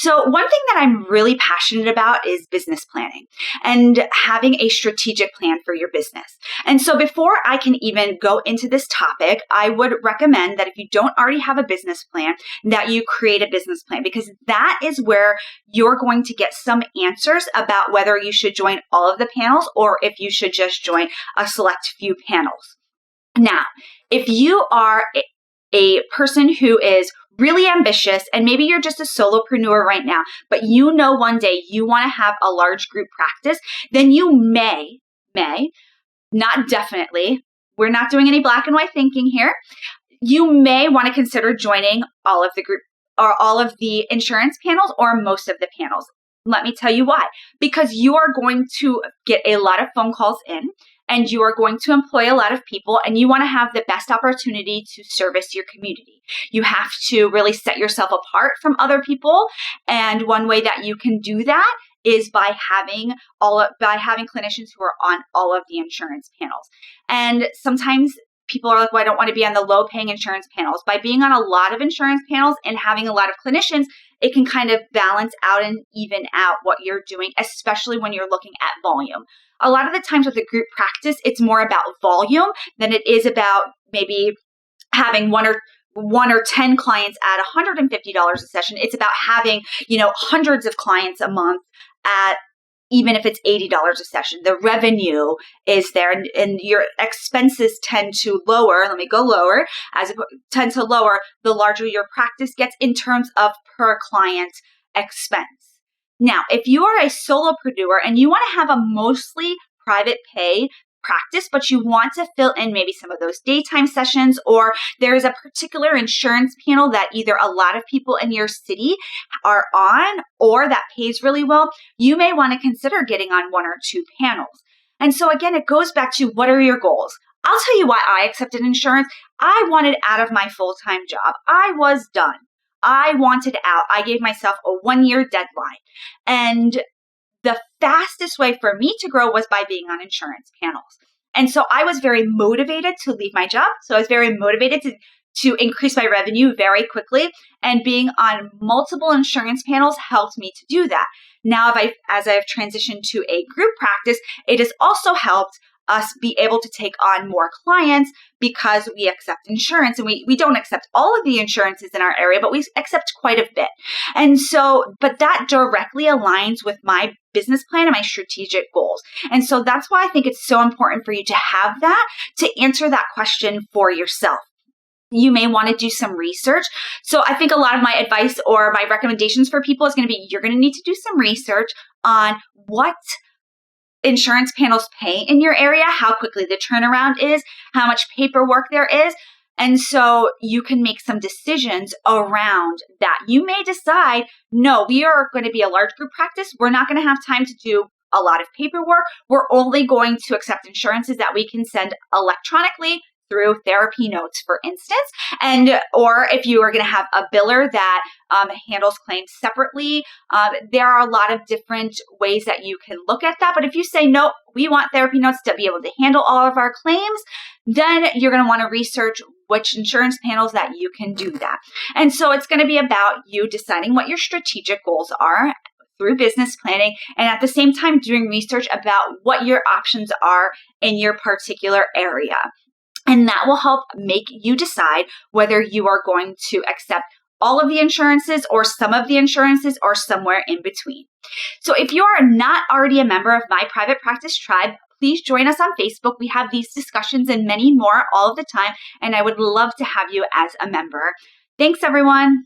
So one thing that I'm really passionate about is business planning and having a strategic plan for your business. And so before I can even go into this topic, I would recommend that if you don't already have a business plan, that you create a business plan, because that is where you're going to get some answers about whether you should join all of the panels or if you should just join a select few panels. Now, if you are a person who is really ambitious, and maybe you're just a solopreneur right now, but you know one day you want to have a large group practice, then you may, not definitely, we're not doing any black and white thinking here, you may want to consider joining all of the group or all of the insurance panels or most of the panels. Let me tell you why. Because you are going to get a lot of phone calls in, and you are going to employ a lot of people, and you want to have the best opportunity to service your community. You have to really set yourself apart from other people. And one way that you can do that is by having clinicians who are on all of the insurance panels. And sometimes people are like, well, I don't want to be on the low paying insurance panels. By being on a lot of insurance panels and having a lot of clinicians, it can kind of balance out and even out what you're doing, especially when you're looking at volume. A lot of the times with a group practice, it's more about volume than it is about maybe having one or 10 clients at $150 a session. It's about having, hundreds of clients a month at, even if it's $80 a session. The revenue is there, and your expenses tend to lower. Let me go lower. Tend to lower the larger your practice gets in terms of per client expense. Now, if you are a solopreneur and you want to have a mostly private pay practice, but you want to fill in maybe some of those daytime sessions, or there's a particular insurance panel that either a lot of people in your city are on or that pays really well, you may want to consider getting on one or two panels. And so again, it goes back to, what are your goals? I'll tell you why I accepted insurance. I wanted out of my full-time job. I was done. I wanted out. I gave myself a 1-year deadline. And the fastest way for me to grow was by being on insurance panels. And so I was very motivated to leave my job. So I was very motivated to increase my revenue very quickly. And being on multiple insurance panels helped me to do that. Now, as I've transitioned to a group practice, it has also helped us be able to take on more clients because we accept insurance, and we don't accept all of the insurances in our area, but we accept quite a bit. And so, but that directly aligns with my business plan and my strategic goals. And so that's why I think it's so important for you to have that, to answer that question for yourself. You may want to do some research. So I think a lot of my advice or my recommendations for people is going to be, you're going to need to do some research on what insurance panels pay in your area, how quickly the turnaround is, how much paperwork there is. And so you can make some decisions around that. You may decide, no, we are going to be a large group practice. We're not going to have time to do a lot of paperwork. We're only going to accept insurances that we can send electronically through TherapyNotes, for instance. Or if you are going to have a biller that handles claims separately, there are a lot of different ways that you can look at that. But if you say, no, we want TherapyNotes to be able to handle all of our claims, then you're going to want to research which insurance panels that you can do that. And so it's going to be about you deciding what your strategic goals are through business planning, and at the same time doing research about what your options are in your particular area. And that will help make you decide whether you are going to accept all of the insurances or some of the insurances or somewhere in between. So if you are not already a member of my private practice tribe, please join us on Facebook. We have these discussions and many more all of the time, and I would love to have you as a member. Thanks, everyone.